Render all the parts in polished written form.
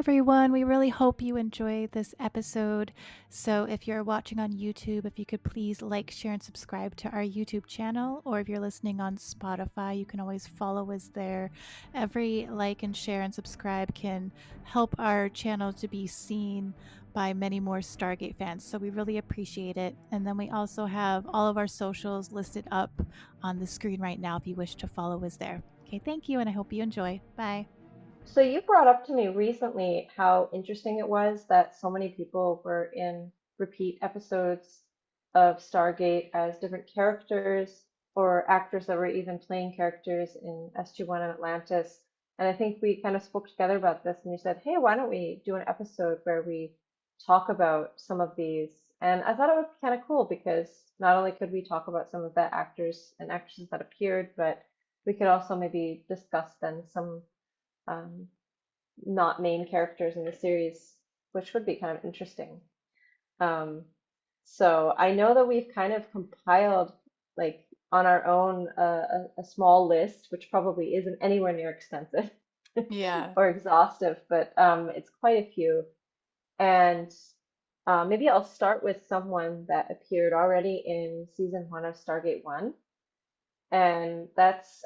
everyone. We really hope you enjoyed this episode. So, if you're watching on YouTube, if you could please like, share, and subscribe to our YouTube channel, or if you're listening on Spotify, you can always follow us there. Every like and share and subscribe can help our channel to be seen by many more Stargate fans. So, we really appreciate it. And then we also have all of our socials listed up on the screen right now if you wish to follow us there. Okay, thank you, and I hope you enjoy. Bye. So you brought up to me recently how interesting it was that so many people were in repeat episodes of Stargate as different characters or actors that were even playing characters in SG-1 and Atlantis. And I think we kind of spoke together about this, and you said, "Hey, why don't we do an episode where we talk about some of these?" And I thought it would be kind of cool because not only could we talk about some of the actors and actresses that appeared, but we could also maybe discuss then some um, not main characters in the series, which would be kind of interesting. Um, so I know that we've kind of compiled, like on our own, a small list, which probably isn't anywhere near extensive Yeah. or exhaustive, but it's quite a few. And maybe I'll start with someone that appeared already in season 1 of Stargate 1, and that's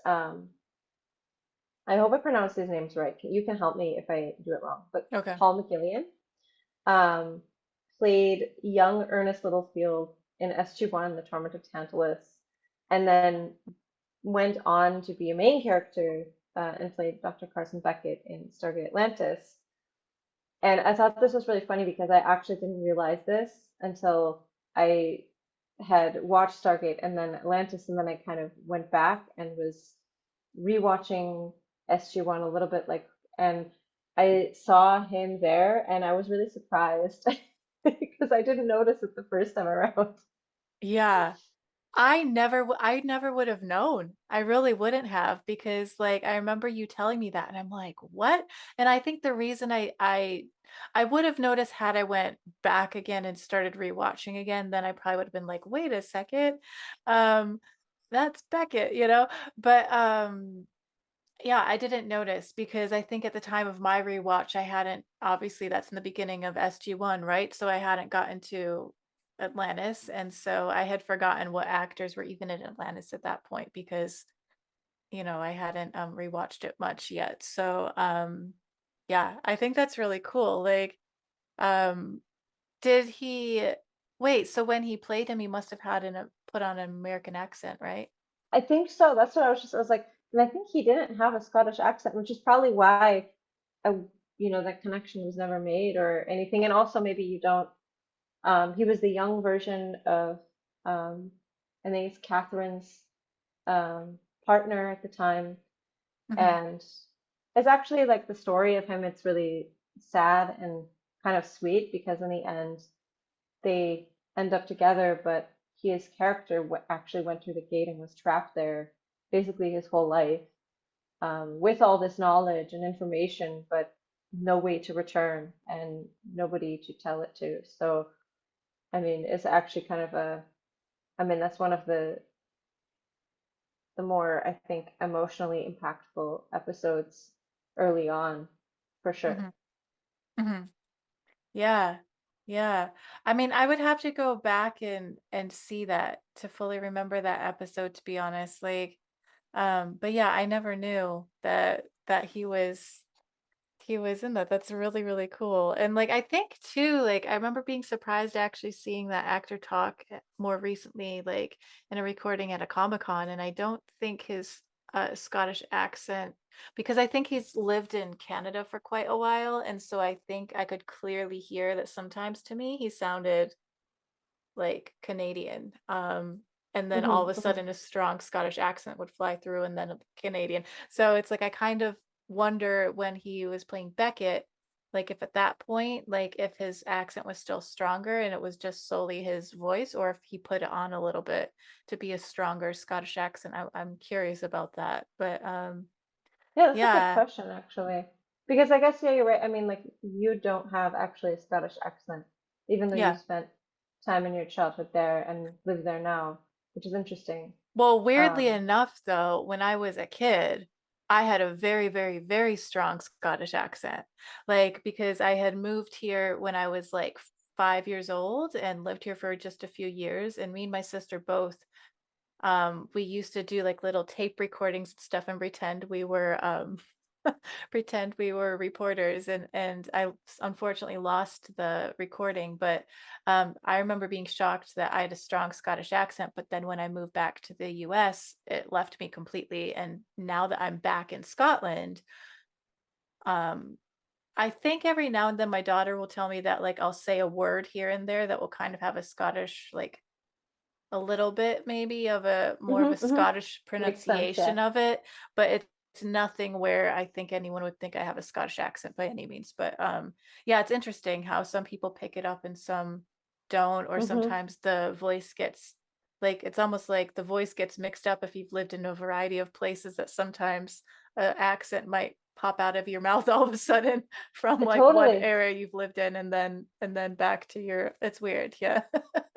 I hope I pronounced his names right. You can help me if I do it wrong. But Okay. Paul McGillian um, played young Ernest Littlefield in SG-1, The Torment of Tantalus, and then went on to be a main character and played Dr. Carson Beckett in Stargate Atlantis. And I thought this was really funny because I actually didn't realize this until I had watched Stargate and then Atlantis, and then I kind of went back and was rewatching SG-1 a little bit, like, and I saw him there, and I was really surprised because I didn't notice it the first time around. Yeah. I never would have known. I really wouldn't have because like I remember you telling me that and I'm like, "What?" And I think the reason I would have noticed had I went back again and started rewatching again, then I probably would have been like, "Wait a second. Um that's Beckett, you know?" But yeah, I didn't notice because I think at the time of my rewatch, I hadn't obviously that's in the beginning of SG-1, right? So I hadn't gotten to Atlantis, and so I had forgotten what actors were even in Atlantis at that point because, I hadn't rewatched it much yet. So yeah, I think that's really cool. Like um did he wait, so when he played him, he must have had put on an American accent, right? I think so. That's what I was like, and I think he didn't have a Scottish accent, which is probably why I, that connection was never made or anything. And also maybe you don't. He was the young version of, um, I think it's Catherine's partner at the time, Mhm. and it's actually like the story of him. It's really sad and kind of sweet because in the end they end up together, but his character actually went through the gate and was trapped there basically his whole life, with all this knowledge and information, but no way to return and nobody to tell it to. So, I mean, it's actually kind of I mean, that's one of the more, I think, emotionally impactful episodes early on, for sure. Mhm. Mhm. Yeah. Yeah. I mean, I would have to go back and see that to fully remember that episode, to be honest. Like, but yeah, I never knew that he was in that. That's really, really cool. And like I think too, like I remember being surprised actually seeing that actor talk more recently, like in a recording at a Comic-Con, and I don't think his Scottish accent because I think he's lived in Canada for quite a while, and so I think I could clearly hear that sometimes to me he sounded like Canadian. And then all of Hmm. a sudden a strong Scottish accent would fly through and then a Canadian. So it's like I kind of wonder when he was playing Beckett, like if at that point, like if his accent was still stronger and it was just solely his voice, or if he put it on a little bit to be a stronger Scottish accent. I'm curious about that. But Yeah, that's a good yeah, question, actually. Because I guess, yeah, you're right. I mean, like, you don't have actually a Scottish accent, even though you yeah. spent time in your childhood there and live there now, which is interesting. Well, weirdly Um, enough, though, when I was a kid, I had a very, very, very strong Scottish accent, like, because I had moved here when I was, like, 5 years old and lived here for just a few years, and me and my sister both, we used to do, like, little tape recordings and stuff and pretend we were reporters, and unfortunately lost the recording, but, I remember being shocked that I had a strong Scottish accent, but then when I moved back to the US, it left me completely, and now that I'm back in Scotland, um, I think every now and then my daughter will tell me that, like, I'll say a word here and there that will kind of have a Scottish, like, a little bit maybe of a more of a Hmm. Scottish Makes sense, yeah. pronunciation of it, but it's nothing where I think anyone would think I have a Scottish accent by any means, but, yeah, it's interesting how some people pick it up and some don't, or Hmm. sometimes the voice gets like, it's almost like the voice gets mixed up if you've lived in a variety of places that sometimes a accent might pop out of your mouth all of a sudden from, like, one Totally. area you've lived in and then back to your it's weird, yeah.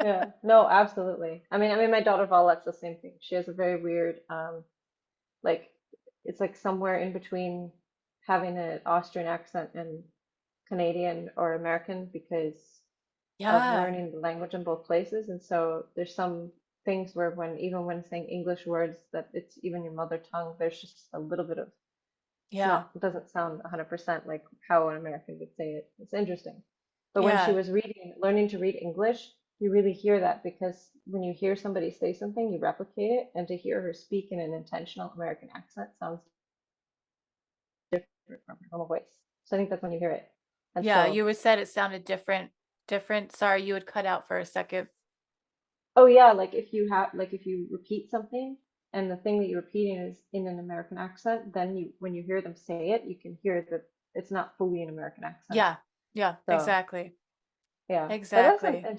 Yeah. No, absolutely. I mean, my daughter Paulette's the same thing. She has a very weird, like, it's like somewhere in between having an Austrian accent and Canadian or American because of Yeah, learning the language in both places. And so there's some things where when even when saying English words that it's even your mother tongue, there's just a little bit of it's yeah, not it doesn't sound 100% like how an American would say it. It's interesting. But when she yeah. was learning to read English, you really hear that because when you hear somebody say something, you replicate it, and to hear her speak in an intentional American accent sounds different from her normal voice. So I think that's when you hear it. And Yeah, so, you would said it sounded different. Sorry, you would cut out for a second. oh yeah, like if you repeat something and the thing that you're repeating is in an American accent, then you when you hear them say it, you can hear that it's not fully an American accent. Yeah, yeah, So exactly, yeah, but exactly.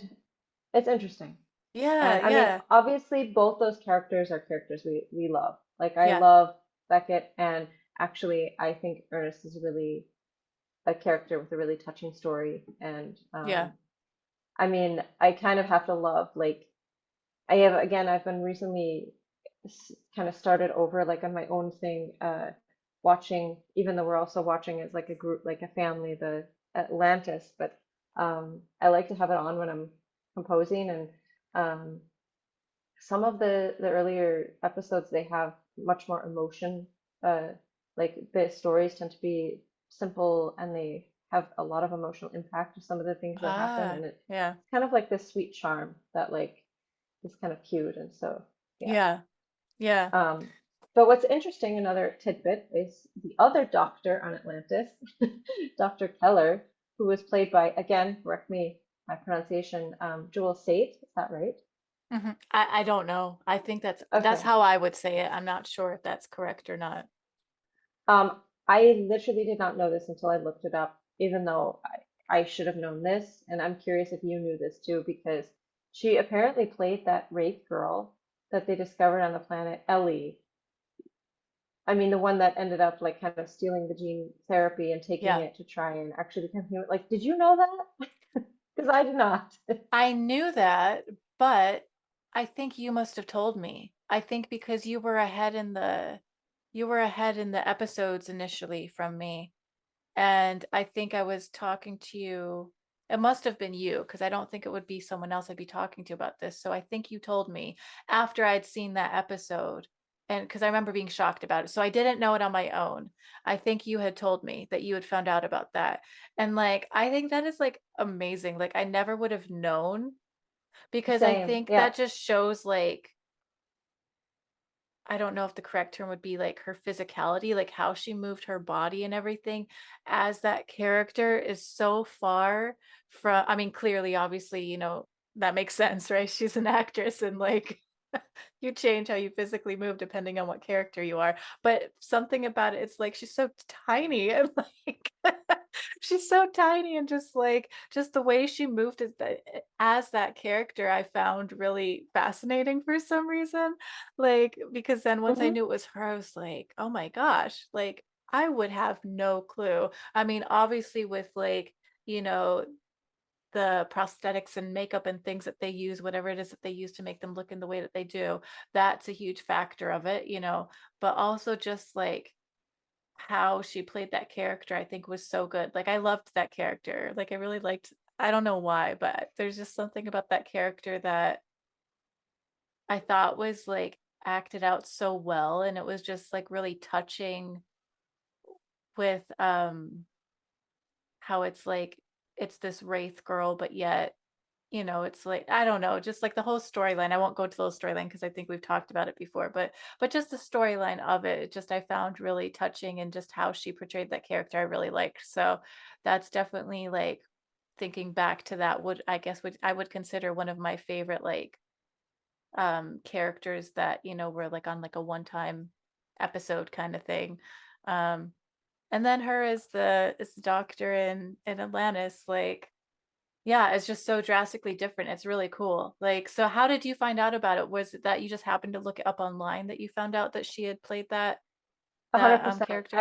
it's interesting. Yeah, And I mean, yeah, obviously, both those characters are characters we love. Like I yeah, love Beckett, and actually, I think Ernest is really a character with a really touching story. And yeah. I mean, I kind of have to love like I've been recently kind of started over like on my own thing, watching, even though we're also watching as like a group, like a family, the Atlantis, but I like to have it on when I'm composing and um, some of the earlier episodes they have much more emotion. Uh, like the stories tend to be simple and they have a lot of emotional impact to some of the things that happen, Ah, and it's yeah, kind of like this sweet charm that like is kind of cute, and so yeah. yeah, yeah. Um, but what's interesting, another tidbit, is the other doctor on Atlantis, Dr. Keller, who was played by, again, correct me my pronunciation, Joel Sate. Is that right? Mhm. I don't know. I think that's Okay. how I would say it. I'm not sure if that's correct or not. I literally did not know this until I looked it up, even though I should have known this. And I'm curious if you knew this too, because she apparently played that wraith girl that they discovered on the planet Ellie. I mean, the one that ended up like kind of stealing the gene therapy and taking Yeah. it to try and actually become human. Like, did you know that? Because I did not. I knew that, but I think you must have told me. I think because you were ahead in the episodes initially from me. And I think I was talking to you it must have been you, because I don't think it would be someone else I'd be talking to about this, so I think you told me after I'd seen that episode, and because I remember being shocked about it, so I didn't know it on my own. I think you had told me that you had found out about that, and, like, I think that is, like, amazing, like, I never would have known, because I Same. think Yeah. that just shows, like I don't know if the correct term would be like her physicality, like how she moved her body and everything as that character is so far from I mean, clearly, obviously, that makes sense, right? She's an actress and like you change how you physically move depending on what character you are. But something about it, it's like she's so tiny and like she's so tiny and just the way she moved as that character, I found really fascinating for some reason. Like, because then once I Hmm. knew it was her, I was like, oh my gosh, like I would have no clue. I mean, obviously, with like, you know, the prosthetics and makeup and things that they use, whatever it is that they use to make them look in the way that they do, that's a huge factor of it, but also just like how she played that character, I think was so good. Like I loved that character. Like I really liked, I don't know why, but there's just something about that character that I thought was like acted out so well, and it was just like really touching with how it's like it's this wraith girl, but yet, it's like I don't know, just like the whole storyline. I won't go to the whole storyline because I think we've talked about it before, but just the storyline of it, just I found really touching, and just how she portrayed that character I really liked. So that's definitely like thinking back to that would I guess would I would consider one of my favorite like characters that, were like on like a one-time episode kind of thing. Um and then her as the doctor in Atlantis, like yeah, it's just so drastically different. It's really cool. Like, so how did you find out about it? Was it that you just happened to look it up online that you found out that she had played that 100%. character?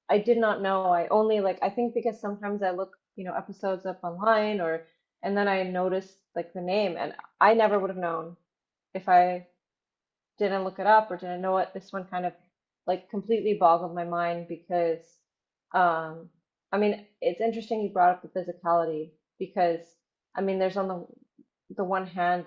I did not know. I only like I think because sometimes I look, episodes up online or and then I noticed like the name and I never would have known if I didn't look it up or didn't know it. This one kind of like completely boggled my mind because I mean, it's interesting you brought up the physicality because I mean, there's on the one hand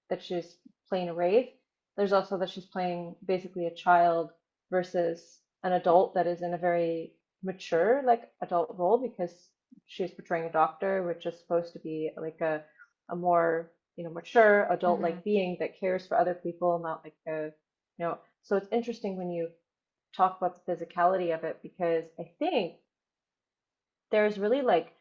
that she's playing a wraith. There's also that she's playing basically a child versus an adult that is in a very mature like adult role because she's portraying a doctor, which is supposed to be like a more mature adult Hmm. like being that cares for other people, not like a so it's interesting when you talk about the physicality of it because I think there's really like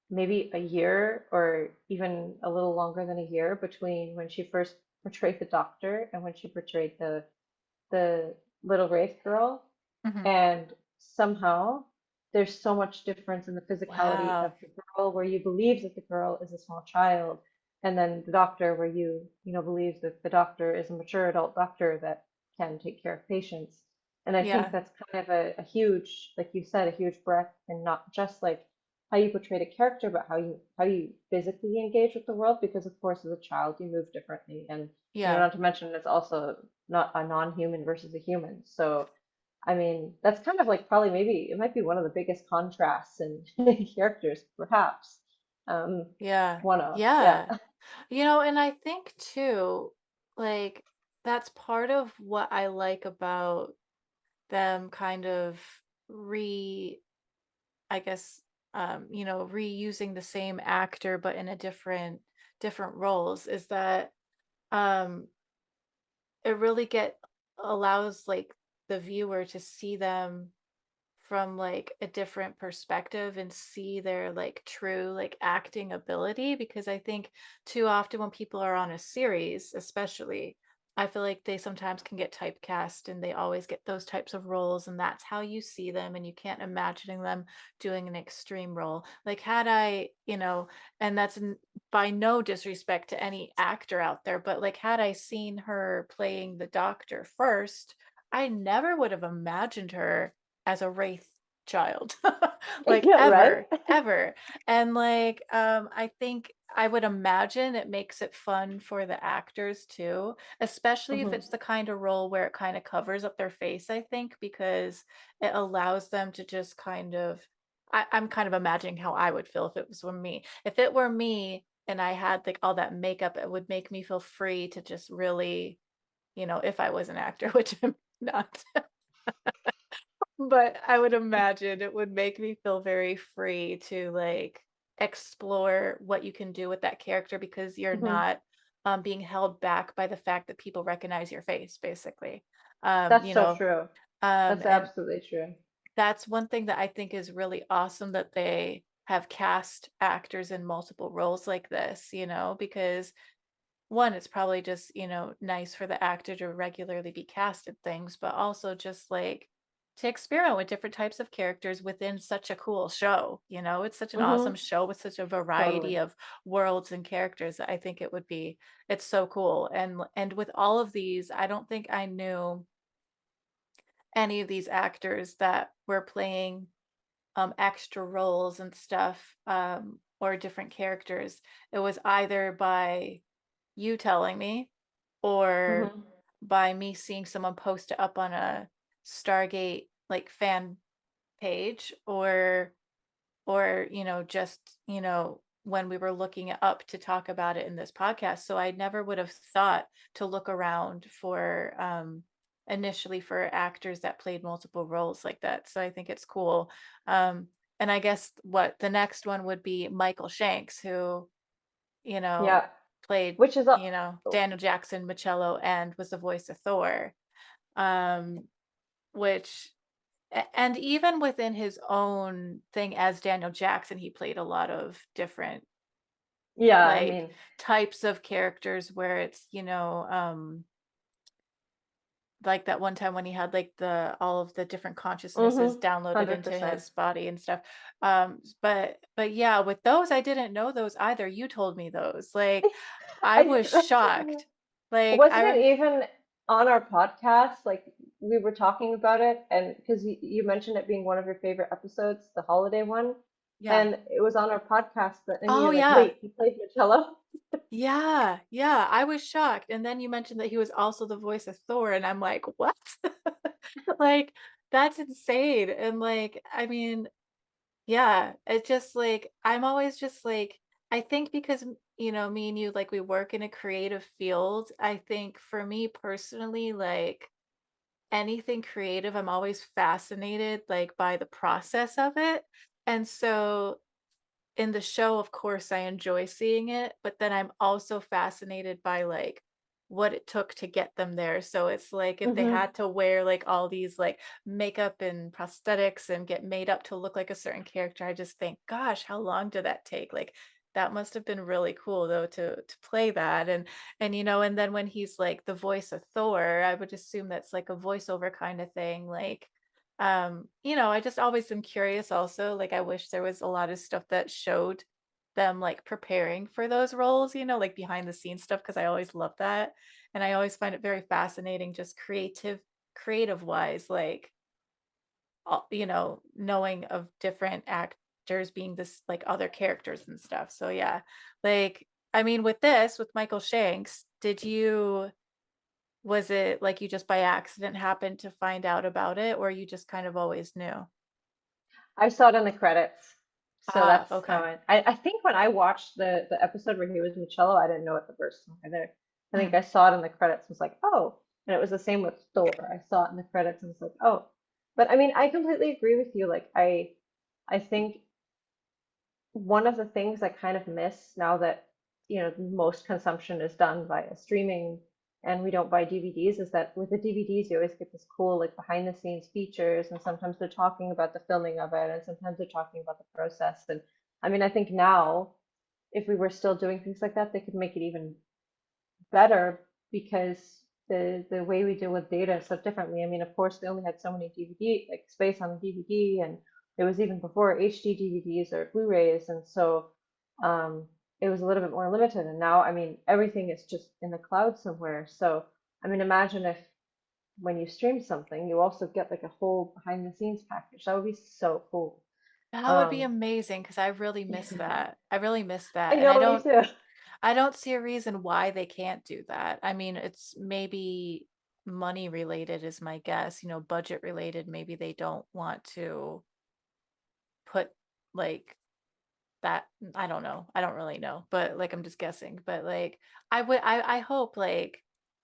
maybe a year or even a little longer than a year between when she first portrayed the doctor and when she portrayed the little wraith girl. Hmm. And somehow there's so much difference in the physicality of Wow. the girl where you believe that the girl is a small child, and then the doctor where you believes that the doctor is a mature adult doctor that can take care of patients. And I think Yeah. that's kind of a huge, like you said, a huge breadth in not just like how you portray the character, but how you physically engage with the world. Because of course, as a child, you move differently, and Yeah. not to mention it's also not a non-human versus a human. So I mean, that's kind of like probably maybe it might be one of the biggest contrasts in characters, perhaps. Um, Yeah. one of, yeah. Yeah. And I think too, like that's part of what I like about them kind of re I guess reusing the same actor but in a different roles is that um it really get allows like the viewer to see them from like a different perspective and see their like true like acting ability, because I think too often when people are on a series especially, I feel like they sometimes can get typecast and they always get those types of roles, and that's how you see them, and you can't imagining them doing an extreme role. Like had I, and that's by no disrespect to any actor out there, but like had I seen her playing the doctor first, I never would have imagined her as a wraith child. Like Yeah, right? ever, ever. And like I think I would imagine it makes it fun for the actors too, especially if Hmm. it's the kind of role where it kind of covers up their face, I think, because it allows them to just kind of I'm kind of imagining how I would feel if it was for me. If it were me and I had like all that makeup, it would make me feel free to just really, if I was an actor, which I'm not. But I would imagine it would make me feel very free to, like, explore what you can do with that character because you're Hmm. not, being held back by the fact that people recognize your face, basically. Um, That's you so know, true. That's and absolutely true. that's one thing that I think is really awesome that they have cast actors in multiple roles like this, because one, it's probably just, nice for the actor to regularly be cast in things, but also just like to experiment with different types of characters within such a cool show. It's such an awesome Hmm. show with such a Totally. variety of worlds and characters that I think it's so cool. And with all of these, I don't think I knew any of these actors that were playing extra roles and stuff, or different characters. It was either by you telling me or Hmm. by me seeing someone post it up on a Stargate like fan page, or just when we were looking it up to talk about it in this podcast. So I never would have thought to look around for initially for actors that played multiple roles like that. So I think it's cool. um and I guess what the next one would be Michael Shanks, who you know Yeah, played which is a Daniel Jackson Michello and was the voice of Thor. um which and even within his own thing as Daniel Jackson, he played a lot of different yeah, I like mean, types of characters where it's, like that one time when he had like the all of the different consciousnesses downloaded into 100%. his body and stuff. But yeah, with those, I didn't know those either. You told me those. Like I I was shocked. Like wasn't it even on our podcast? Like we were talking about it, and because you mentioned it being one of your favorite episodes, the holiday one, yeah. and it was on our podcast that, and Oh you're like, yeah. wait, he played Marcello? Yeah, yeah, I was shocked, and then you mentioned that he was also the voice of Thor, and I'm like, "What?" Like, that's insane, and, like, I mean, yeah, it just, like I'm always just, like I think because, me and you, like, we work in a creative field, I think for me personally, like, anything creative, I'm always fascinated, like, by the process of it, and so in the show, of course, I enjoy seeing it, but then I'm also fascinated by, like, what it took to get them there. So it's like if they Hmm. had to wear, like, all these, like, makeup and prosthetics and get made up to look like a certain character, I just think, "Gosh, how long did that take?" Like, that must have been really cool, though, to play that, and then when he's, like, the voice of Thor, I would assume that's, like, a voiceover kinda thing, like, I just always am curious also. Like I wish there was a lot of stuff that showed them like preparing for those roles, like behind the scenes stuff, because I always love that. And I always find it very fascinating, just creative wise, like knowing of different actors being this like other characters and stuff. So yeah. Like I mean with this, with Michael Shanks, was it like you just by accident happened to find out about it, or you just kind of always knew? I saw it in the credits, so Ah, that's how okay. I think when I watched the episode where he was Marcello, I didn't know it the first time either. I think Mhm. I saw it in the credits and was like, oh, and it was the same with Thor. I saw it in the credits and was like, oh, but I mean, I completely agree with you. Like, I think one of the things I kind of miss now that, most consumption is done via streaming and we don't buy DVDs is that with the DVDs, you always get this cool, like behind the scenes features. And sometimes they're talking about the filming of it, and sometimes they're talking about the process. And I mean, I think now, if we were still doing things like that, they could make it even better because the way we deal with data so differently. I mean, of course, they only had so many DVD like space on the DVD, and it was even before HD DVDs or Blu-rays, and so um, it was a little bit more limited. And now, I mean, everything is just in the cloud somewhere. So, I mean, imagine if when you stream something, you also get like a whole behind the scenes package. That would be so cool. That would be Um, amazing because I really miss that. I really miss I that. And know, me too. I don't see a reason why they can't do that. I mean, it's maybe money related is my guess, budget related. Maybe they don't want to put like that. I don't know. I don't really know, but like I'm just guessing. But like I hope like,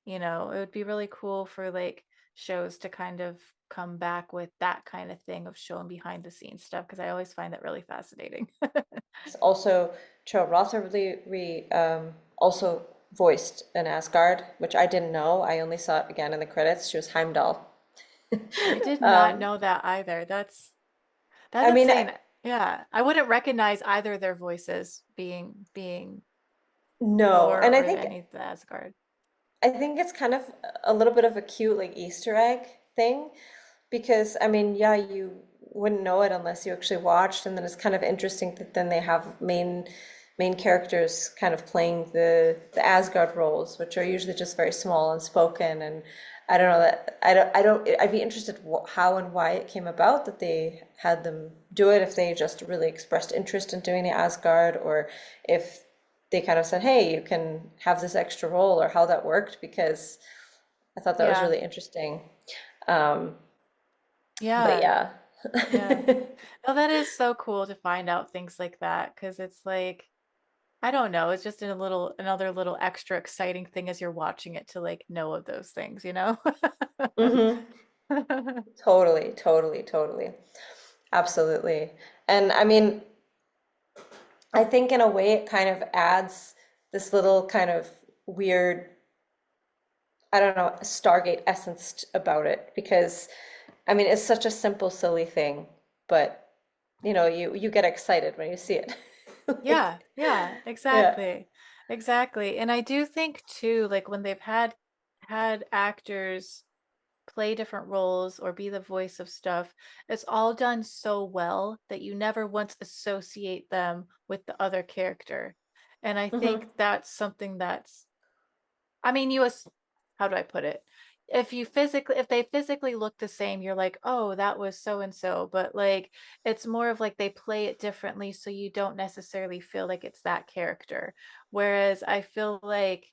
it would be really cool for like shows to kind of come back with that kind of thing of showing behind the scenes stuff because I always find that really fascinating. Also, Cho Rother also voiced an Asgard, which I didn't know. I only saw it again in the credits. She was Heimdall. I did not Um, know that either. That's I mean, insane. Yeah, I wouldn't recognize either of their voices being no, Thor and or any of the Asgard. I think it's kind of a little bit of a cute like Easter egg thing because I mean, yeah, you wouldn't know it unless you actually watched, and then it's kind of interesting that then they have main characters kind of playing the Asgard roles, which are usually just very small and spoken, and I don't know that I don't I'd be interested how and why it came about that they had them do it, if they just really expressed interest in doing the Asgard, or if they kind of said, hey, you can have this extra role, or how that worked, because I thought that was Yeah. really interesting. Um, But Yeah. yeah. Yeah. Oh, that is so cool to find out things like that because it's like I don't know, it's just another little extra exciting thing as you're watching it to like know of those things, you know? Hmm. Totally, totally, totally. Absolutely. And I mean, I think in a way it kind of adds this little kind of weird, I don't know, Stargate essence about it because I mean, it's such a simple, silly thing, but you get excited when you see it. Yeah, Like, yeah, yeah. exactly. Exactly. And I do think too, like when they've had actors play different roles or be the voice of stuff, it's all done so well that you never once associate them with the other character. And I think Hmm. that's something that's I mean, how do I put it? If they physically look the same, you're like, oh, that was so and so. But like, it's more of like they play it differently, so you don't necessarily feel like it's that character. Whereas I feel like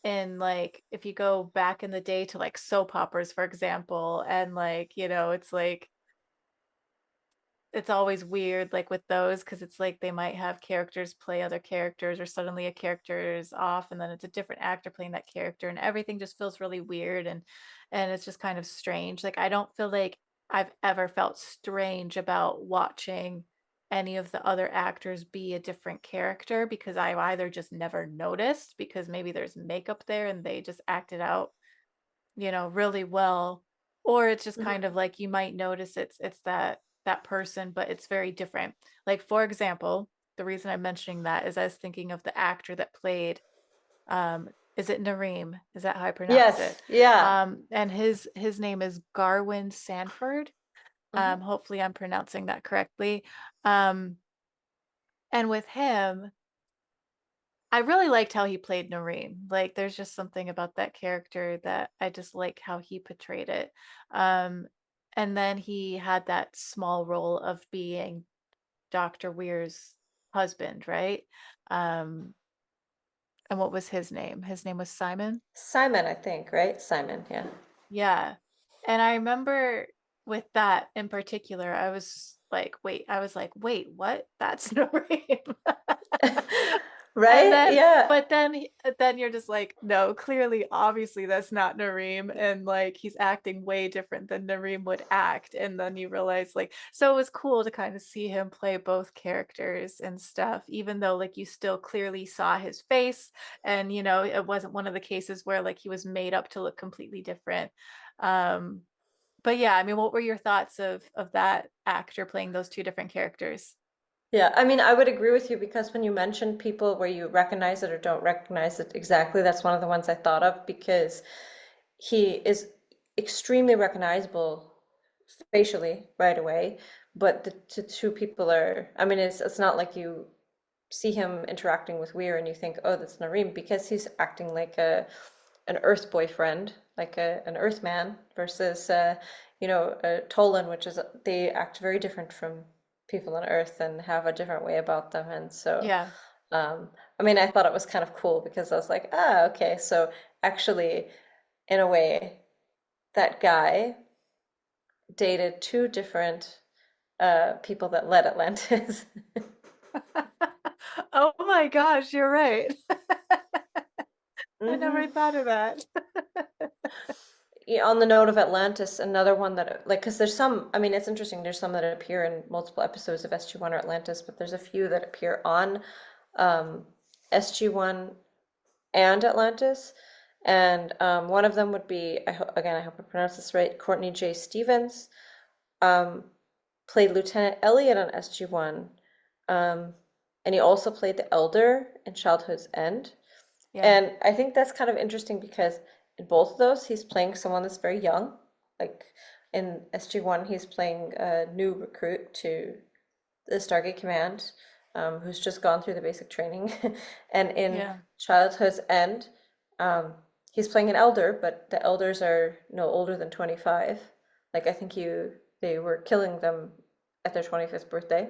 if you go back in the day to like soap operas, for example, and like, it's always weird like with those because it's like they might have characters play other characters or suddenly a character is off and then it's a different actor playing that character and everything just feels really weird and it's just kind of strange. Like I don't feel like I've ever felt strange about watching any of the other actors be a different character because I've either just never noticed because maybe there's makeup there and they just acted out really well. Or it's just kind Hmm. of like you might notice it's that person, but it's very different. Like for example, the reason I'm mentioning that is I was thinking of the actor that played um is it Nareem? Is that how I pronounce it? Yes, yeah. And his name is Garwin Sanford. Hmm. Hopefully I'm pronouncing that correctly. Um and with him I really liked how he played Nareem. Like, there's just something about that character that I just like how he portrayed it. Um, and then he had that small role of being Dr. Weir's husband, right? Um, and what was his name? His name was Simon. Simon, I think, right? Simon, yeah. Yeah. And I remember with that in particular, I was like, wait, what? That's Nareem. And Right? then, Yeah. but then you're just like, no, clearly, obviously, that's not Nareem, and like he's acting way different than Nareem would act. And then you realize, like, so it was cool to kind of see him play both characters and stuff, even though like you still clearly saw his face, and it wasn't one of the cases where like he was made up to look completely different. Um, but yeah, I mean, what were your thoughts of that actor playing those two different characters? Yeah, I mean, I would agree with you because when you mention people where you recognize it or don't recognize it exactly, that's one of the ones I thought of because he is extremely recognizable facially right away, but the two people are, I mean, it's not like you see him interacting with Weir and you think, oh, that's Nareem, because he's acting like an Earth boyfriend, like an Earth man, versus Tolan, which is they act very different from people on Earth and have a different way about them, and so. Yeah. Um, I mean, I thought it was kind of cool because I was like, ah, okay, so actually, in a way, that guy dated two different people that led Atlantis. Oh my gosh, you're right. I never Hmm. thought of that. Yeah, on the note of Atlantis, another one that like because there's some, I mean, it's interesting. There's some that appear in multiple episodes of SG-1 or Atlantis, but there's a few that appear on um, SG-1 and Atlantis. And one of them would be, again, I hope I pronounce this right, Courtney J. Stevens, um, played Lieutenant Elliot on SG-1, um, and he also played the Elder in Childhood's End. Yeah. And I think that's kind of interesting because in both of those, he's playing someone that's very young. Like in SG-1, he's playing a new recruit to the Stargate Command, who's just gone through the basic training. And in Yeah. Childhood's End, um, he's playing an elder, but the elders are no older than 25. Like I think they were killing them at their 25th birthday.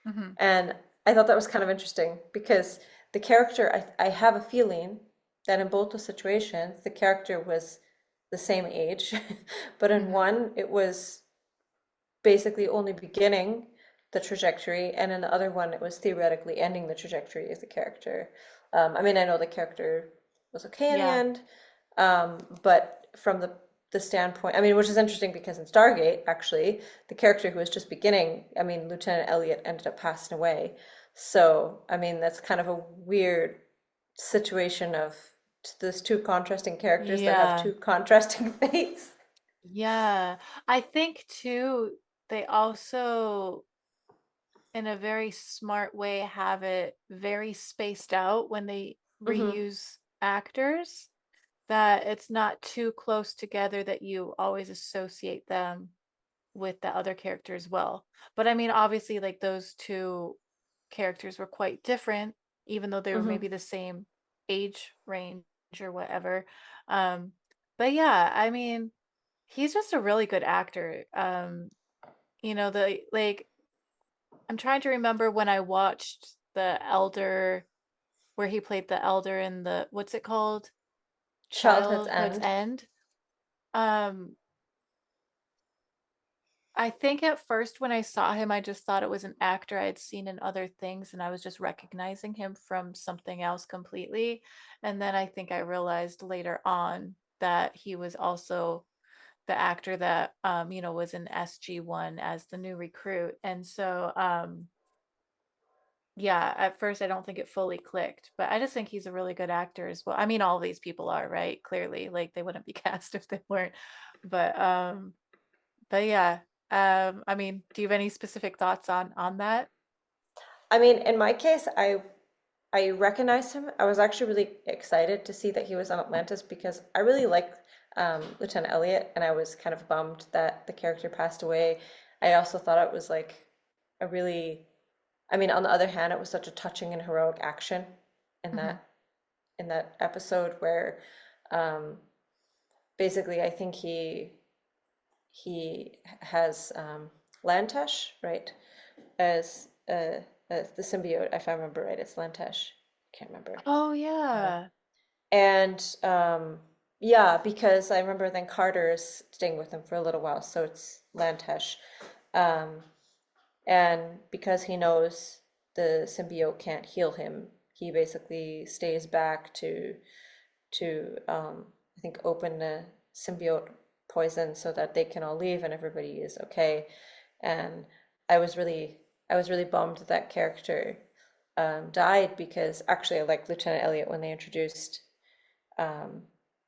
Hmm. And I thought that was kind of interesting because the character, I have a feeling that in both the situations, the character was the same age, but in Hmm. one, it was basically only beginning the trajectory, and in the other one, it was theoretically ending the trajectory of the character. I mean, I know the character was okay in the Yeah. end, but from the standpoint, I mean, which is interesting because in Stargate, actually, the character who was just beginning, I mean, Lieutenant Elliot ended up passing away. So, I mean, that's kind of a weird situation of those two contrasting characters that have Yeah. two contrasting fates. Yeah. I think too, they also, in a very smart way, have it very spaced out when they Mm-hmm. reuse actors, that it's not too close together that you always associate them with the other character as well. But I mean, obviously, like those two characters were quite different, even though they were Mm-hmm. maybe the same age range or whatever. Um, but yeah, I mean, he's just a really good actor. The like I'm trying to remember when I watched The Elder, where he played the elder in the, what's it called? Childhood's Childhood's End. End. Um, I think at first when I saw him, I just thought it was an actor I had seen in other things, and I was just recognizing him from something else completely. And then I think I realized later on that he was also the actor that was in SG1 as the new recruit. And so yeah, at first I don't think it fully clicked, but I just think he's a really good actor as well. I mean, all these people are, right? Clearly, like they wouldn't be cast if they weren't. But yeah, I mean, do you have any specific thoughts on that? I mean, in my case, I recognized him. I was actually really excited to see that he was on Atlantis because I really liked Lieutenant Elliot, and I was kind of bummed that the character passed away. I also thought it was like a really, I mean, on the other hand, it was such a touching and heroic action in Hmm. that episode where um, basically I think he has Lantesh, right, as the symbiote, if I remember right. It's Lantesh. I can't remember. Oh Um, yeah. and yeah, because I remember then Carter is staying with him for a little while, so it's Lantesh. Um, and because he knows the symbiote can't heal him, he basically stays back to I think open the symbiote poison so that they can all leave and everybody is okay. And I was really I was really bummed that that character died because actually I liked Lieutenant Elliot when they introduced um,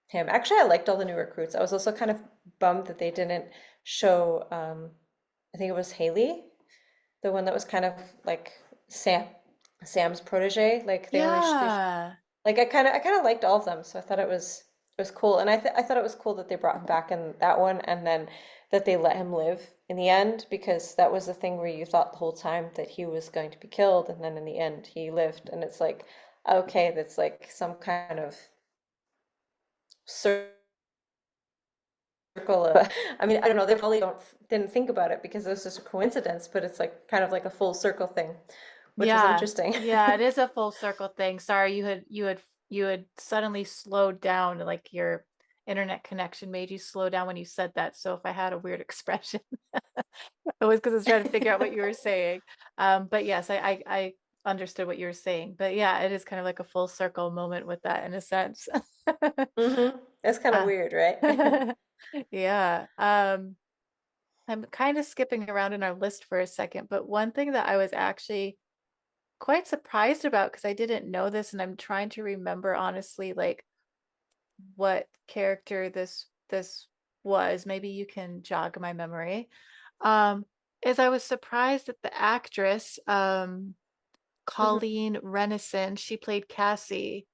him. Actually, I liked all the new recruits. I was also kind of bummed that they didn't show. I think it was Haley, the one that was kind of like Sam's protege. Like they Yeah. like I kind of liked all of them, so I thought it was cool, and I thought it was cool that they brought him back in that one, and then that they let him live in the end because that was the thing where you thought the whole time that he was going to be killed, and then in the end he lived, and it's like okay, that's like some kind of circle of, I mean, I don't know, they probably didn't think about it because it was just a coincidence, but it's like kind of like a full circle thing, which was Yeah. interesting. Yeah, it is a full circle thing. Sorry, you had suddenly slowed down, like your internet connection made you slow down when you said that. So if I had a weird expression, it was because I was trying to figure out what you were saying. But yes, I understood what you were saying. But yeah, it is kind of like a full circle moment with that in a sense. It's kind of Uh, weird, right? yeah. I'm kind of skipping around in our list for a second, but one thing that I was actually quite surprised about, because I didn't know this, and I'm trying to remember honestly, like what character this was. Maybe you can jog my memory. Um, is I was surprised that the actress, Mhm. Colleen Renison, she played Cassie.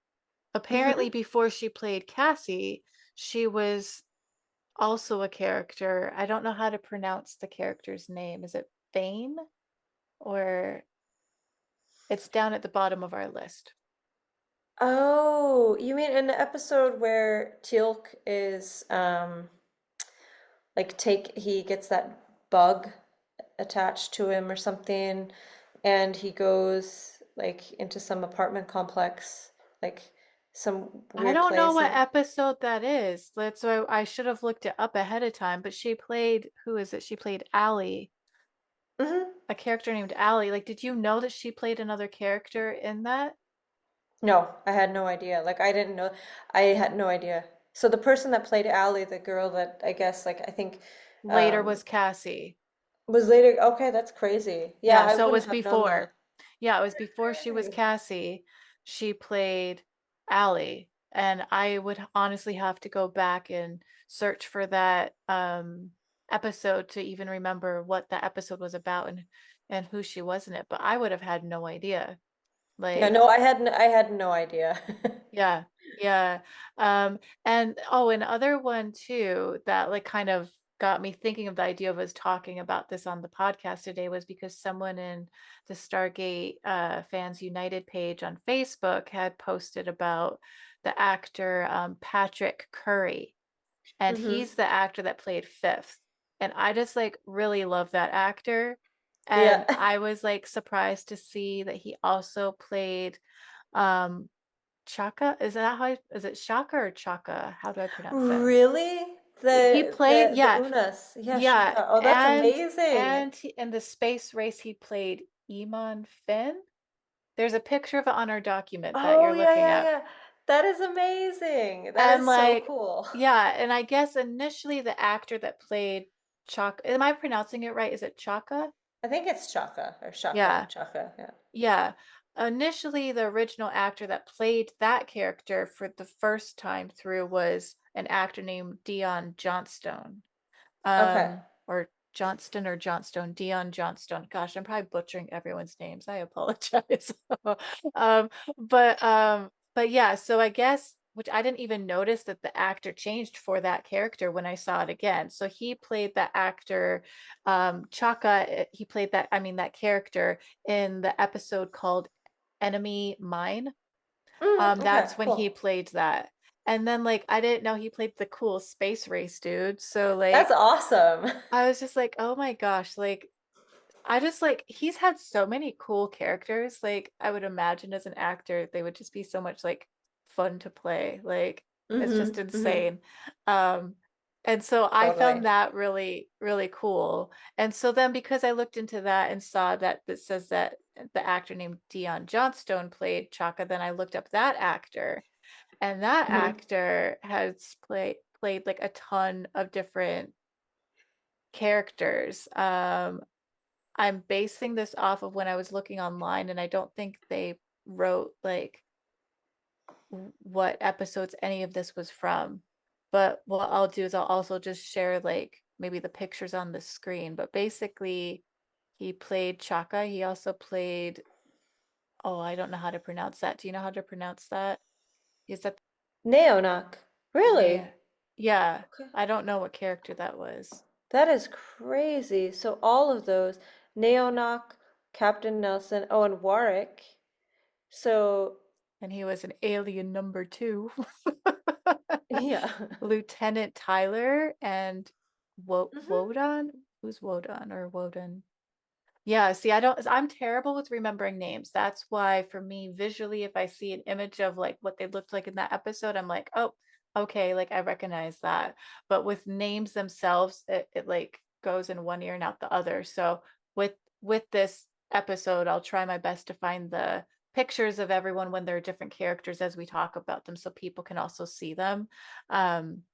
Apparently, Mhm. before she played Cassie, she was also a character. I don't know how to pronounce the character's name. Is it Thane? Or it's down at the bottom of our list. Oh, you mean in the episode where Teal'c is like take he gets that bug attached to him or something and he goes like into some apartment complex, like some I weird don't know place what and episode that is. That's why I should have looked it up ahead of time. But she played, who is it? She played Allie. Hmm. A character named Allie. Like, did you know that she played another character in that? No, I had no idea. Like I didn't know. I had no idea. So the person that played Allie, the girl that I guess like I think Later um was Cassie. was later. Okay, that's crazy. Yeah, Yeah, I so it wouldn't was have known that. before. Yeah, it was before she was Cassie. She played Allie. And I would honestly have to go back and search for that episode to even remember what that episode was about and who she was in it. But I would have had no idea. Yeah, Like, no, I had no idea. yeah, yeah. And oh, another one too that like kind of got me thinking of the idea of us talking about this on the podcast today was because someone in the Stargate Fans United page on Facebook had posted about the actor Patrick Curry, and Hmm. he's the actor that played Fifth. And I just like really love that actor. And Yeah. I was like surprised to see that he also played um Chaka? Is that how is it Shaka or Chaka? How do I pronounce that? Really? He The played, the yeah, Unas. Yeah, yeah, Shaka. Oh, that's amazing. in the space race he played Eamon Finn. There's a picture of it on our document that Oh, you're yeah, looking yeah, at. yeah. That is amazing. That And is so like, cool. yeah, and I guess initially the actor that played Chaka, am I pronouncing it right? Is it Chaka? I think it's Chaka or Shaka, Yeah. Chaka. Yeah. Yeah. Initially, the original actor that played that character for the first time through was an actor named Dion Johnstone. Okay. Or Johnston or Johnstone, Dion Johnstone. Gosh, I'm probably butchering everyone's names. I apologize. Um, but yeah, so I guess which I didn't even notice that the actor changed for that character when I saw it again. So he played that actor, Chaka, he played that, I mean, that character in the episode called Enemy Mine. Okay, That's when he cool. played that. And then like I didn't know he played the cool space race dude. So That's like awesome. I was just like, oh my gosh, like I just like he's had so many cool characters. Like I would imagine as an actor, they would just be so much like fun to play. Like it's just Hmm. insane. Um, and so I Totally. found that really, really cool. And so then because I looked into that and saw that it says that the actor named Dion Johnstone played Chaka, then I looked up that actor, and that Hmm. actor has played like a ton of different characters. I'm basing this off of when I was looking online, and I don't think they wrote like what episodes any of this was from. But what I'll do is I'll also just share like maybe the pictures on the screen. But basically, he played Chaka. He also played, oh, I don't know how to pronounce that. Do you know how to pronounce that? Is that Neonak. name? Really? Yeah, Okay. I don't know what character that was. That is crazy. So all of those, Neonak, Captain Nelson, oh, and Warwick. So, And he was an alien number two. yeah. Lieutenant Tyler and Hmm. Wodan? Who's Wodan or Woden? Yeah, see, I'm terrible with remembering names. That's why for me, visually, if I see an image of like what they looked like in that episode, I'm like, oh, okay, like I recognize that. But with names themselves, it like goes in one ear and out the other. So with this episode, I'll try my best to find the pictures of everyone when they're different characters as we talk about them so people can also see them.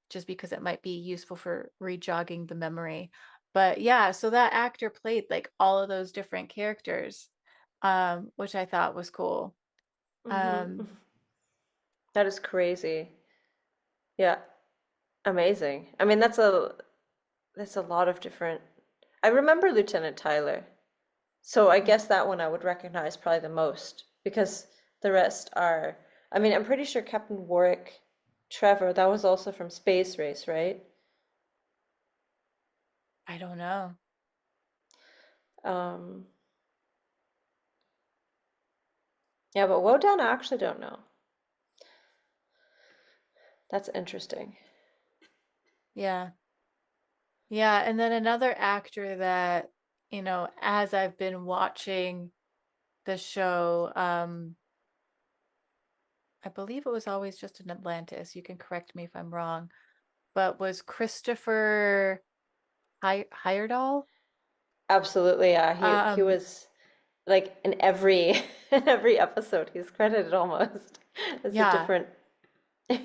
Just because it might be useful for rejogging the memory. But yeah, so that actor played like all of those different characters, which I thought was cool. Hmm. Um, That is crazy. Yeah. Amazing. I mean, that's a lot of different. I remember Lieutenant Tyler. So I guess that one I would recognize probably the most because the rest are, I mean, I'm pretty sure Captain Warwick Trevor, that was also from Space Race, right? I don't know. Um, yeah, but Wodan I actually don't know. That's interesting. Yeah. Yeah, and then another actor that, as I've been watching the show, I believe it was always just in Atlantis. You can correct me if I'm wrong, but was Christopher Heyerdahl? Absolutely, yeah. He Um, was like in every in every episode he's credited almost as a yeah, different.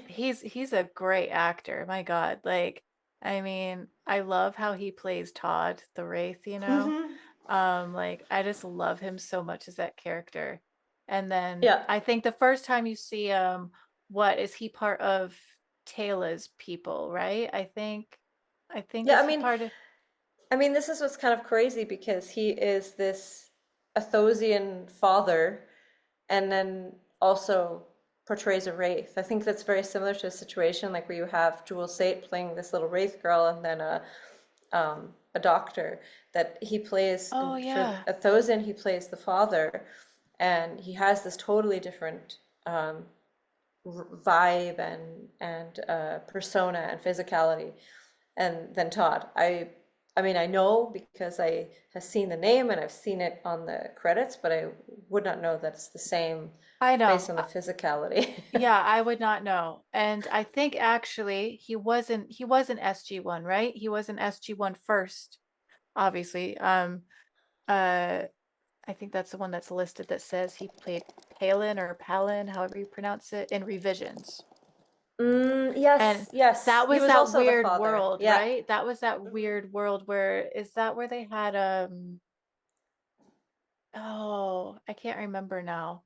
he's a great actor. My God. Like, I mean, I love how he plays Todd, the Wraith, you know? Mhm. Like I just love him so much as that character. And then Yeah. I think the first time you see him, what is he part of Taylor's people, right? I think Yeah, is he part of this is what's kind of crazy because he is this Athosian father and then also portrays a wraith. I think that's very similar to a situation like where you have Jewel Sate playing this little wraith girl and then a doctor that he plays Oh for yeah. Athosian he plays the father and he has this totally different um, vibe and persona and physicality and than Todd. I know because I have seen the name and I've seen it on the credits, but I would not know that it's the same I based know. on the physicality. Yeah, I would not know. And I think actually he wasn't SG1, right? He was an SG1 first, obviously. Uh I think that's the one that's listed that says he played Palin or Palin, however you pronounce it, in Revisions. And Yes, yes. that He was was that also the weird father. world, Yeah. right? That was that Mhm. weird world where is that where they had oh, I can't remember now.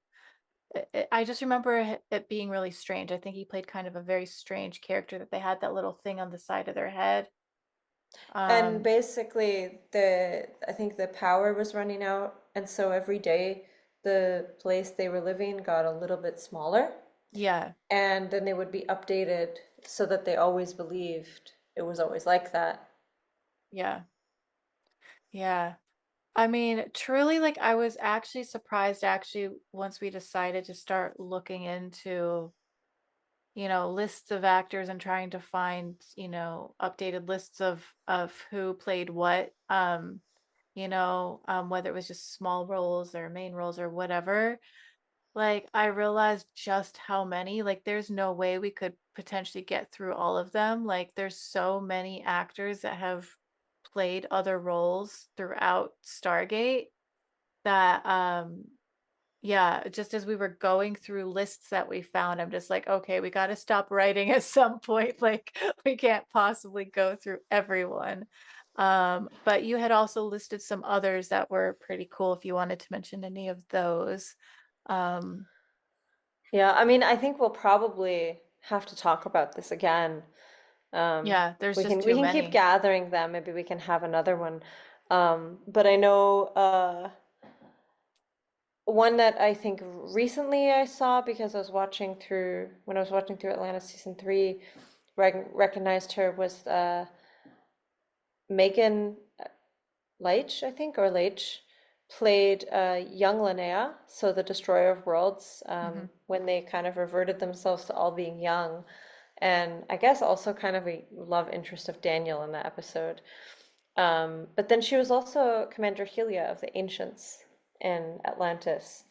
I just remember it being really strange. I think he played kind of a very strange character that they had that little thing on the side of their head. And Um, basically I think the power was running out, and so every day the place they were living got a little bit smaller, yeah, and then they would be updated so that they always believed it was always like that. yeah, yeah. I mean, truly, like I was actually surprised actually once we decided to start looking into, lists of actors and trying to find, updated lists of who played what, whether it was just small roles or main roles or whatever. Like I realized just how many, like there's no way we could potentially get through all of them. Like there's so many actors that have played other roles throughout Stargate that yeah, just as we were going through lists that we found, I'm just like, okay, we got to stop writing at some point. Like we can't possibly go through everyone. But you had also listed some others that were pretty cool if you wanted to mention any of those. Um, Yeah, I think we'll probably have to talk about this again. yeah, there's We just can we too can keep many. gathering them. Maybe we can have another one. But I know one that I think recently I saw because when I was watching through Atlantis season three, recognized her was Megan Leitch, I think, or Leitch, played young Linnea, so the Destroyer of Worlds, Hmm. when they kind of reverted themselves to all being young. And I guess also kind of a love interest of Daniel in that episode. But then she was also Commander Helia of the Ancients in Atlantis.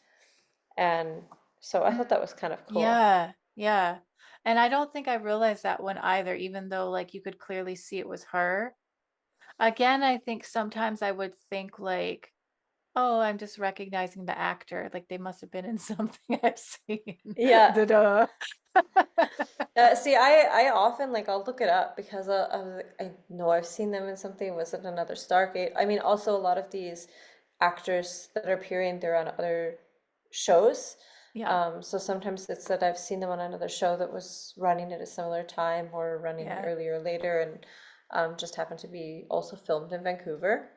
And so I thought that was kind of cool. Yeah, yeah. And I don't think I realized that one either, even though like you could clearly see it was her. Again, I think sometimes I would think like, oh, I'm just recognizing the actor. Like they must have been in something I've seen. Yeah. Da-da. See, I often like I'll look it up because I know I've seen them in something. Was it another Stargate? Also a lot of these actors that are appearing, they're on other shows. Yeah, So sometimes it's that I've seen them on another show that was running at a similar time or running yeah, earlier or later, and just happened to be also filmed in Vancouver.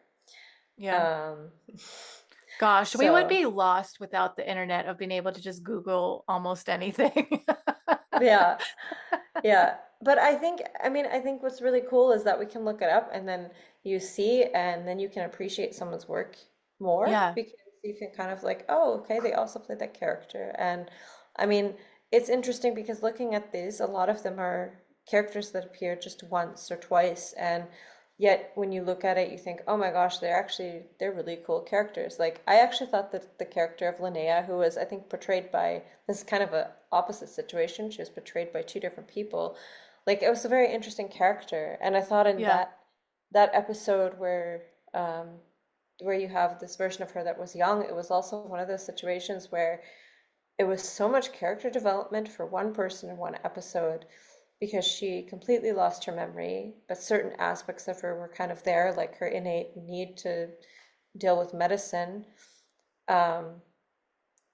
yeah. Um, Gosh, we would so be lost without the internet of being able to just Google almost anything. yeah, yeah, but I think what's really cool is that we can look it up and then you see, and then you can appreciate someone's work more Yeah, because you can kind of like, oh, okay, they also played that character. And I mean, it's interesting because looking at these, a lot of them are characters that appear just once or twice, and yet when you look at it, you think, oh my gosh, they're really cool characters. Like I actually thought that the character of Linnea, who was I think portrayed by this is kind of a opposite situation. She was portrayed by two different people. Like it was a very interesting character, and I thought in yeah. that episode where um, where you have this version of her that was young, it was also one of those situations where it was so much character development for one person in one episode because she completely lost her memory, but certain aspects of her were kind of there, like her innate need to deal with medicine. Um,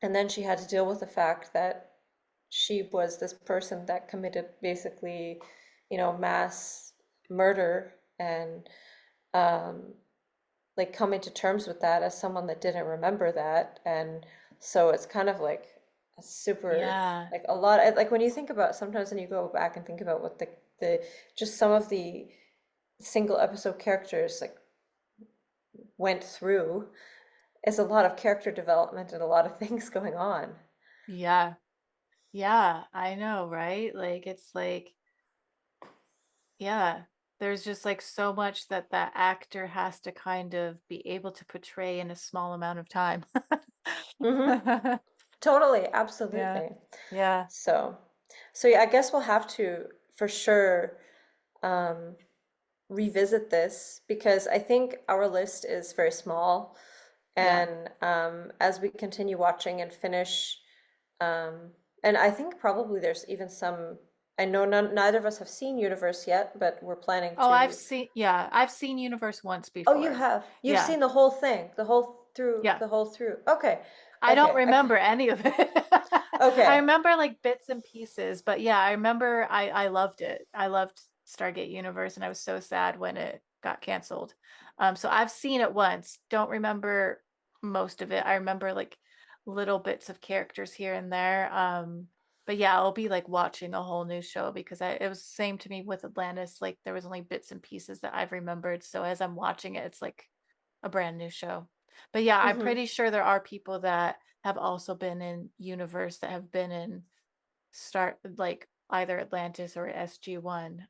and then she had to deal with the fact that she was this person that committed basically, mass murder and um, like coming to terms with that as someone that didn't remember that. And so it's kind of like a super, Yeah. like a lot, like when you think about, sometimes when you go back and think about what the just some of the single episode characters like went through, it's a lot of character development and a lot of things going on. Yeah. Yeah. I know, right? Like it's like, yeah, there's just like so much that that actor has to kind of be able to portray in a small amount of time. Hmm. Totally, Yeah. absolutely. Yeah. So, so yeah, I guess we'll have to for sure um, revisit this because I think our list is very small. Yeah. And as we continue watching and finish, um, and I think probably there's even some, I know neither of us have seen Universe yet, but we're planning Oh, to. I've seen Universe once Oh, you before. have. You've Yeah. seen the whole thing, Yeah. the whole through. Okay. I don't Okay. remember any of it. I Okay. remember like bits and pieces, but yeah, I remember I loved it. I loved Stargate Universe and I was so sad when it got canceled. So I've seen it once. Don't remember most of it. I remember like little bits of characters here and there. But yeah, I'll be like watching a whole new show because it was the same to me with Atlantis. Like there was only bits and pieces that I've remembered. So as I'm watching it, it's like a brand new show. But yeah, I'm Hmm. pretty sure there are people that have also been in Universe that have been in start like either Atlantis or SG1.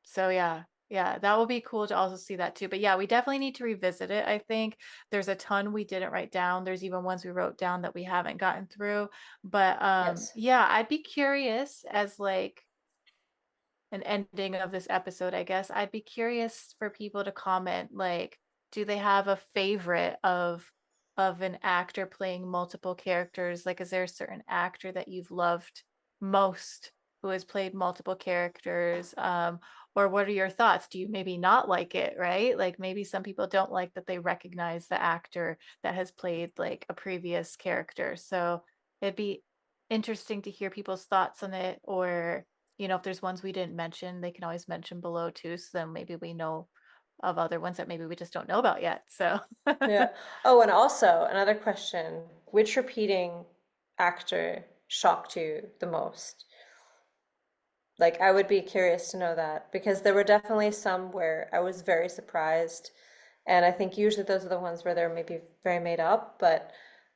So yeah, yeah, that will be cool to also see that too. But yeah, we definitely need to revisit it. I think there's a ton we didn't write down. There's even ones we wrote down that we haven't gotten through. But Yes. yeah, I'd be curious as like an ending of this episode, I guess. I'd be curious for people to comment, like, do they have a favorite of an actor playing multiple characters? Like, is there a certain actor that you've loved most who has played multiple characters? Or what are your thoughts? Do you maybe not like it, right? Like maybe some people don't like that they recognize the actor that has played like a previous character. So it'd be interesting to hear people's thoughts on it, or if there's ones we didn't mention, they can always mention below too. So then maybe we know of other ones that maybe we just don't know about yet. So Yeah. Oh, and also another question, which repeating actor shocked you the most? Like, I would be curious to know that because there were definitely some where I was very surprised. And I think usually those are the ones where they're maybe very made up. But,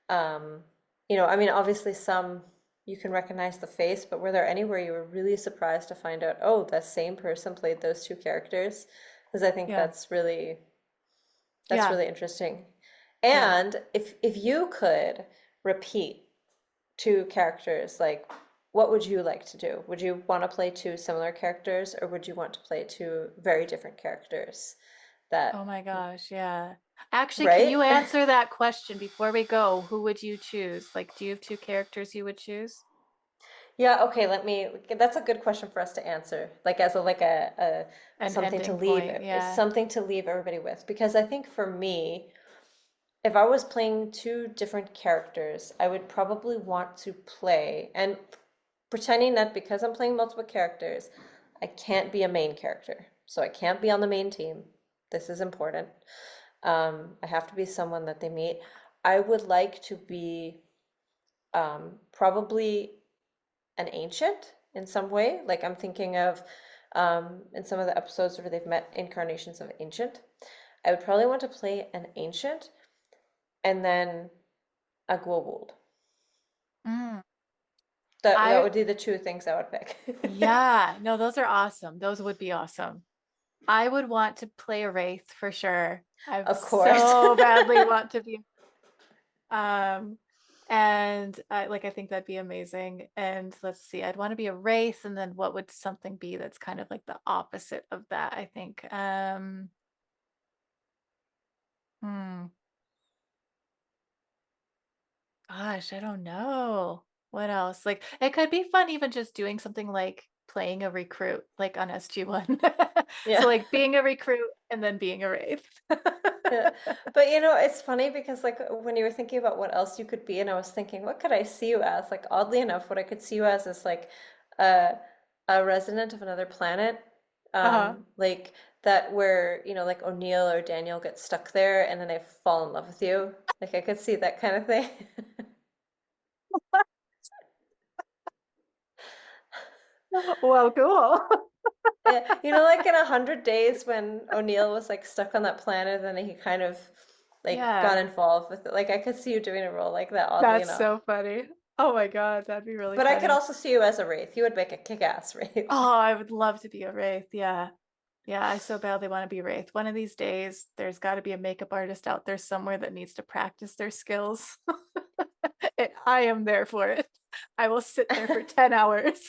um, I mean, obviously some you can recognize the face, but were there anywhere you were really surprised to find out, oh, that same person played those two characters? Because I think yeah, that's yeah, really interesting. yeah. And if you could repeat two characters, like what would you like to do? Would you want to play two similar characters, or would you want to play two very different characters Oh that, my gosh, yeah. Actually, can right? you answer that question before we go? Who would you choose? Like, do you have two characters you would choose? Yeah, okay, that's a good question for us to answer. Like as a An something to ending leave point, it's yeah. something to leave everybody with. Because I think for me, if I was playing two different characters, I would probably want to play and pretending that because I'm playing multiple characters, I can't be a main character. So I can't be on the main team. This is important. I have to be someone that they meet. I would like to be probably an ancient in some way. Like I'm thinking of in some of the episodes where they've met incarnations of ancient. I would probably want to play an ancient and then a Goa'uld. Mm. That I would be the two things I would pick. Yeah, no, those are awesome. Those would be awesome. I would want to play a Wraith for sure. I Of course. so badly want to be. Um, and I think that'd be amazing. And let's see, I'd want to be a Wraith, and then what would something be that's kind of like the opposite of that, I think. Hmm. Gosh, I don't know. What else? Like, it could be fun even just doing something like playing a recruit, like on SG-1. So, Yeah. like, being a recruit and then being a wraith. Yeah. But it's funny because like when you were thinking about what else you could be, and I was thinking, what could I see you as? Like oddly enough, what I could see you as is like a a resident of another planet. Uh-huh. Like that where, like O'Neill or Daniel get stuck there and then they fall in love with you. Like I could see that kind of thing. Well, cool. Yeah, like in 100 days when O'Neill was like stuck on that planet and then he kind of like got Yeah, involved with it. Like I could see you doing a role like that, oddly that's enough. so funny. Oh my God, that'd be really But I could funny. also see you as a wraith. You would make a kick-ass wraith. Oh, I would love to be a wraith. Yeah. Yeah, I so badly want to be wraith. One of these days, there's got to be a makeup artist out there somewhere that needs to practice their skills. I am there for it. I will sit there for 10 hours.